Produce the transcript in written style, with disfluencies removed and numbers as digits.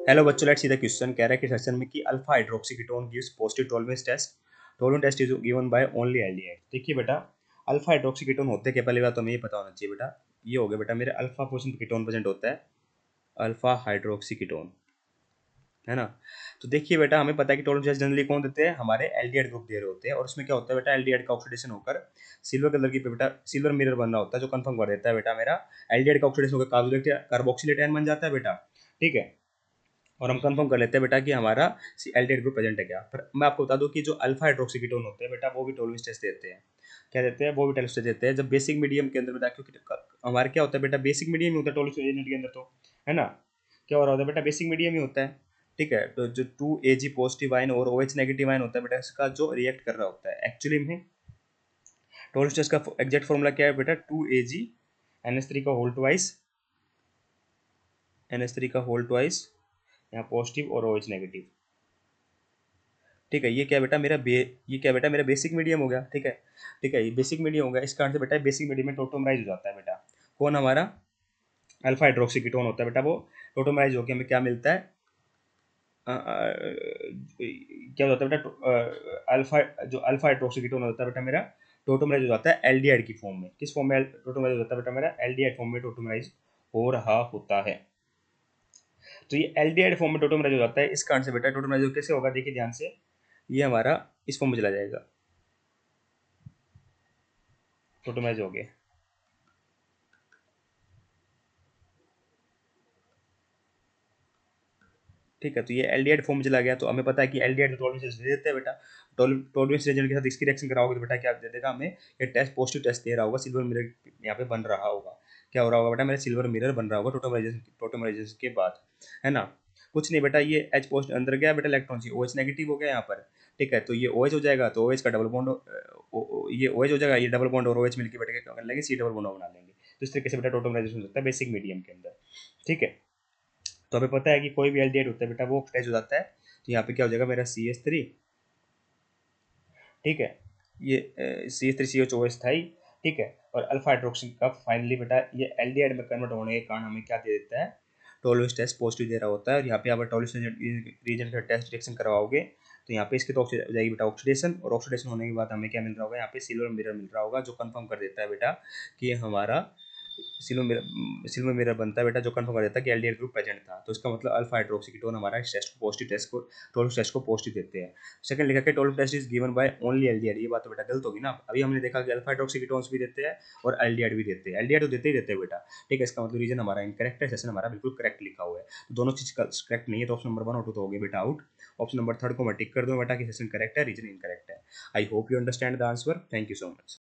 Hello बच्चों, let's see the question. कह रहा है कि सेक्शन में कि alpha hydroxy ketone gives positive tolerance test. Tolerance test is given by only aldehyde. देखिए बेटा, अल्फा हाइड्रोक्सी कीटोन होते क्या, पहली बात तो हमें ये पता होना चाहिए बेटा। ये हो गया बेटा मेरे अल्फा पोजिशन कीटोन प्रेजेंट होता है, अल्फा हाइड्रोक्सी कीटोन, है ना। तो देखिए बेटा, हमें पता है कि टॉलरेंस टेस्ट जनरली कौन देते हैं, हमारे एल्डिहाइड ग्रुप दे रहे होते हैं। और उसमें क्या होता है बेटा, एल्डिहाइड का ऑक्सीडेशन होकर सिल्वर कलर की बेटा सिल्वर मिरर बन रहा होता है, जो कंफर्म कर देता है बेटा मेरा एल्डिहाइड का ऑक्सीडेशन होकर कार्बोक्सिलेट आयन बन जाता है बेटा। ठीक है, और हम कंफर्म कर लेते हैं बेटा कि हमारा एल्डिहाइड ग्रुप प्रेजेंट है क्या। पर मैं आपको बता दूं कि जो अल्फा हाइड्रोक्सी कीटोन होते हैं बेटा, वो भी टॉलरेंस टेस्ट देते हैं। क्या देते हैं, वो भी टॉलरेंस टेस्ट देते हैं जब बेसिक मीडियम के अंदर बेटा, क्योंकि हमारे क्या होता है बेटा, बेसिक मीडियम ही होता है टॉलरेंस एजेंट के अंदर, तो है ना। क्या हो रहा होता है बेटा, बेसिक मीडियम ही होता है। ठीक है, तो जो 2 Ag पॉजिटिव आयन और OH नेगेटिव आयन होता है बेटा, इसका जो रिएक्ट कर रहा होता है एक्चुअली में टॉलरेंस टेस्ट का एग्जैक्ट फॉर्मूला क्या है बेटा, 2 Ag NH3 का होल ट्वाइस, NH3 का होल ट्वाइस, यहाँ पॉजिटिव और OH नेगेटिव। ठीक है, ये क्या बेटा मेरा ये क्या बेटा मेरा बेसिक मीडियम हो गया। ठीक है, ठीक है, ये बेसिक मीडियम हो गया। इस कारण से बेटा बेसिक मीडियम में टोटोमराइज हो जाता है बेटा। कौन, हमारा अल्फा हाइड्रोक्सी कीटोन होता है बेटा, वो टोटोमराइज होकर हमें क्या मिलता है, क्या होता है बेटा, अल्फा जो अल्फा हाइड्रोक्सी कीटोन होता है बेटा मेरा टोटोमराइज हो जाता है एल्डिहाइड की फॉर्म में। किस फॉर्म में टोटोमराइज होता है बेटा मेरा, एल्डिहाइड फॉर्म में टोटोमराइज हो रहा होता है। तो ये एल्डिहाइड फॉर्म में टोटोमराइज हो जाता है। इस कारण से बेटा टोटोमराइज कैसे होगा, देखिए ध्यान से, ये हमारा इस फॉर्म में चला जाएगा, टोटोमराइज हो गया। ठीक है, तो ये एल्डिहाइड फॉर्म में चला गया। तो हमें पता है कि एल्डिहाइड टॉलरेंस दे देते हैं बेटा। टॉलरेंस रेजन के साथ इसकी रिएक्शन कराओगे तो बेटा क्या दे देगा हमें, ये टेस्ट पॉजिटिव टेस्ट दे रहा होगा, सिल्वर मिरर यहाँ पे बन रहा होगा। क्या हो रहा होगा बेटा, मेरा सिल्वर मिरर बन रहा होगा टोटोमराइजेशन के बाद, है ना। कुछ नहीं बेटा, ये एच पोस्ट अंदर गया बेटा, इलेक्ट्रॉन सी OH नेगेटिव हो गया यहाँ पर। ठीक है, तो ये OH हो जाएगा, तो OH का डबल बॉन्ड, ये OH हो जाएगा, ये डबल बॉन्ड और OH मिलकर बेटा क्या कर लेंगे, C डबल बॉन्ड बना लेंगे। तो इस तरीके से बेटा टोटोमराइजेशन हो सकता है बेसिक मीडियम के अंदर। ठीक है, तो हमें पता है कि कोई भी एल्डिहाइड होता है बेटा वो ऑक्सीडाइज हो जाता है। तो यहाँ पे क्या हो जाएगा मेरा CH3। ठीक है, ये CH3CH OH था ही। ठीक है, और अल्फा हाइड्रोक्सिन का फाइनली बेटा ये एल्डिहाइड में कन्वर्ट होने के कारण हमें क्या दे देता है, टॉलरेंस टेस्ट पॉजिटिव दे रहा होता है। और यहाँ पे आप टॉलरेंस रीजन का टेस्ट रिएक्शन करवाओगे तो यहाँ पे इसकी तो हो जाएगी बेटा ऑक्सीडेशन, और ऑक्सीडेशन होने के बाद हमें क्या मिल रहा होगा, यहाँ पे सिल्वर मिरर मिल रहा होगा, जो कंफर्म कर देता है बेटा कि हमारा सिल्वर मिरर बनता है बेटा, जो कंफर्म कर देता है कि एल्डिहाइड ग्रुप प्रेजेंट था। तो इसका मतलब अल्फा हाइड्रोक्सी कीटोन हमारा इस टेस्ट को पॉजिटिव टेस्ट को टोलरेंस टेस्ट को पॉजिटिव देते हैं। सेकंड लिखा है tolerance test is given by only aldehyde. ये बात तो बेटा गलत होगी ना। अभी हमने देखा कि अल्फा हाइड्रोक्सी कीटोन्स भी देते हैं और एल्डिहाइड भी देते हैं। एल्डिहाइड तो देते ही देते हैं बेटा। ठीक है, इसका मतलब रीजन हमारा इनकरेक्ट है, सेशन हमारा बिल्कुल करेक्ट लिखा हुआ है। तो दोनों चीज करेक्ट नहीं है, तो ऑप्शन नंबर 1 और 2 तो हो गए बेटा आउट। ऑप्शन नंबर 3 को मैं टिक कर दूं बेटा कि सेशन करेक्ट है, रीजन इनकरेक्ट है। I hope you understand the answer. Thank you so much.